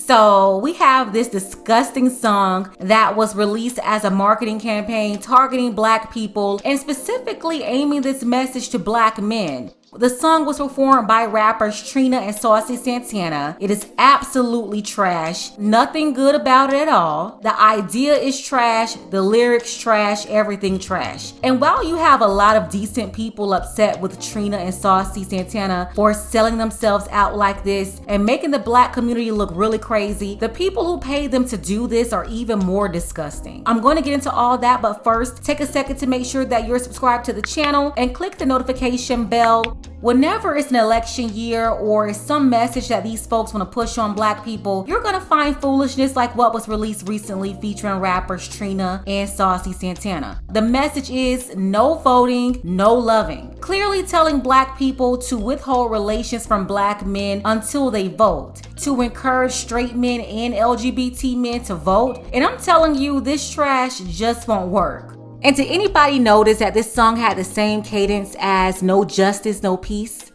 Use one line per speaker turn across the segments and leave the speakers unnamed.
So we have this disgusting song that was released as a marketing campaign targeting Black people and specifically aiming this message to Black men. The song was performed by rappers Trina and Saucy Santana. It is absolutely trash. Nothing good about it at all. The idea is trash, the lyrics trash, everything trash. And while you have a lot of decent people upset with Trina and Saucy Santana for selling themselves out like this and making the Black community look really crazy, the people who paid them to do this are even more disgusting. I'm going to get into all that, but first, take a second to make sure that you're subscribed to the channel and click the notification bell. Whenever it's an election year or it's some message that these folks want to push on Black people, you're going to find foolishness like what was released recently featuring rappers Trina and Saucy Santana. The message is no voting, no loving. Clearly telling Black people to withhold relations from Black men until they vote, to encourage straight men and LGBT men to vote. And I'm telling you, this trash just won't work. And did anybody notice that this song had the same cadence as No Justice, No Peace?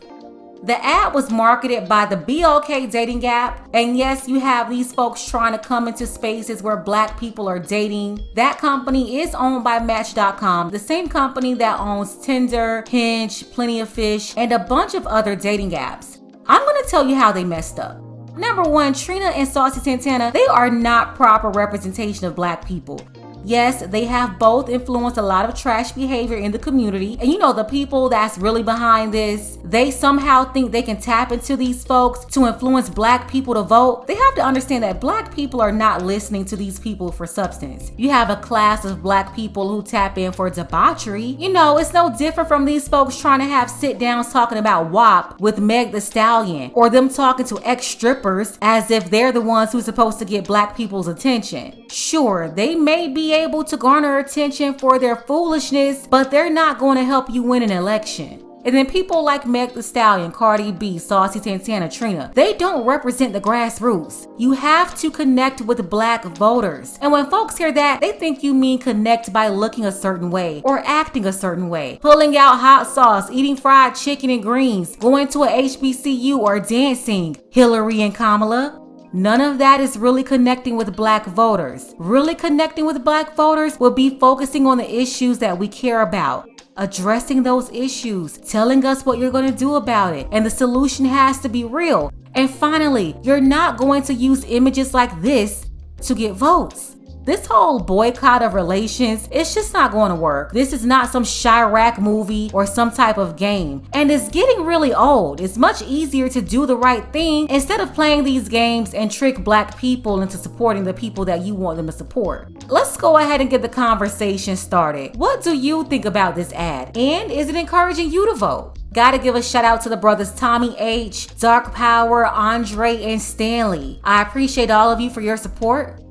The ad was marketed by the BLK dating app, and yes, you have these folks trying to come into spaces where Black people are dating. That company is owned by Match.com, the same company that owns Tinder, Hinge, Plenty of Fish, and a bunch of other dating apps. I'm going to tell you how they messed up. Number one, Trina and Saucy Santana, they are not proper representation of Black people. Yes, they have both influenced a lot of trash behavior in the community. And you know, the people that's really behind this, they somehow think they can tap into these folks to influence Black people to vote. They have to understand that Black people are not listening to these people for substance. You have a class of Black people who tap in for debauchery. You know, it's no different from these folks trying to have sit downs talking about WAP with Meg the Stallion, or them talking to ex-strippers as if they're the ones who's supposed to get Black people's attention. Sure, they may be able to garner attention for their foolishness, but they're not going to help you win an election. And then people like Meg the Stallion, Cardi B, Saucy Santana, Trina, they don't represent the grassroots. You have to connect with Black voters. And when folks hear that, they think you mean connect by looking a certain way or acting a certain way, pulling out hot sauce, eating fried chicken and greens, going to a HBCU, or dancing. Hillary and Kamala. None of that is really connecting with Black voters. Really connecting with Black voters will be focusing on the issues that we care about, addressing those issues, telling us what you're going to do about it, and the solution has to be real. And finally, you're not going to use images like this to get votes. This whole boycott of relations, it's just not going to work. This is not some Chirac movie or some type of game. And it's getting really old. It's much easier to do the right thing instead of playing these games and trick Black people into supporting the people that you want them to support. Let's go ahead and get the conversation started. What do you think about this ad? And is it encouraging you to vote? Gotta give a shout out to the brothers Tommy H, Dark Power, Andre, and Stanley. I appreciate all of you for your support.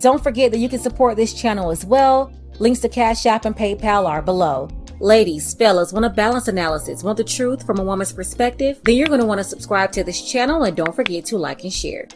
Don't forget that you can support this channel as well. Links to Cash App and PayPal are below. Ladies, fellas, want a balanced analysis, want the truth from a woman's perspective? Then you're going to want to subscribe to this channel and don't forget to like and share.